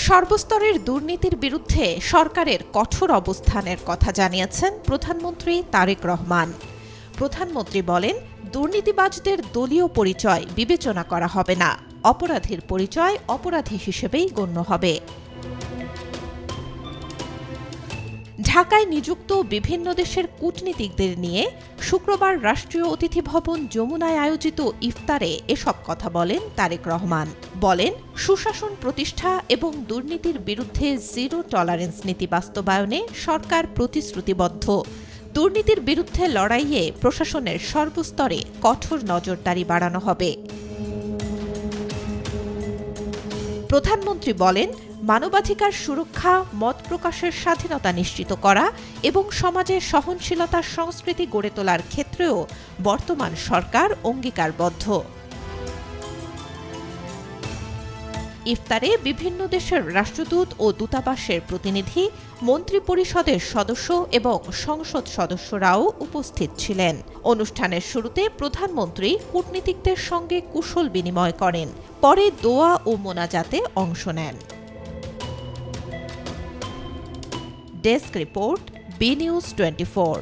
সর্বস্তরের দুর্নীতির বিরুদ্ধে সরকারের কঠোর অবস্থানের কথা জানিয়েছেন প্রধানমন্ত্রী তারেক রহমান। প্রধানমন্ত্রী বলেন, দুর্নীতিবাজদের দলীয় পরিচয় বিবেচনা করা হবে না, অপরাধীর পরিচয় অপরাধী হিসেবেই গণ্য হবে। ঢাকায় নিযুক্ত বিভিন্ন দেশের কূটনীতিকদের নিয়ে শুক্রবার রাষ্ট্রীয় অতিথি ভবন যমুনায় আয়োজিত ইফতারে এসব কথা বলেন তারেক রহমান। বলেন, সুশাসন প্রতিষ্ঠা এবং দুর্নীতির বিরুদ্ধে জিরো টলারেন্স নীতি বাস্তবায়নে সরকার প্রতিশ্রুতিবদ্ধ। দুর্নীতির বিরুদ্ধে লড়াইয়ে প্রশাসনের সর্বস্তরে কঠোর নজরদারি বাড়ানো হবে। প্রধানমন্ত্রী বলেন, মানবাধিকার সুরক্ষা, মত প্রকাশের স্বাধীনতা নিশ্চিত করা এবং সমাজে সহনশীলতার সংস্কৃতি গড়ে তোলার ক্ষেত্রেও বর্তমান সরকার অঙ্গীকারবদ্ধ। ইফতারে বিভিন্ন দেশের রাষ্ট্রদূত ও দূতাবাসের প্রতিনিধি, মন্ত্রিপরিষদের সদস্য এবং সংসদ সদস্যরাও উপস্থিত ছিলেন। অনুষ্ঠানের শুরুতে প্রধানমন্ত্রী কূটনীতিকদের সঙ্গে কুশল বিনিময় করেন, পরে দোয়া ও মোনাজাতে অংশ নেন। Desk report, B news 24।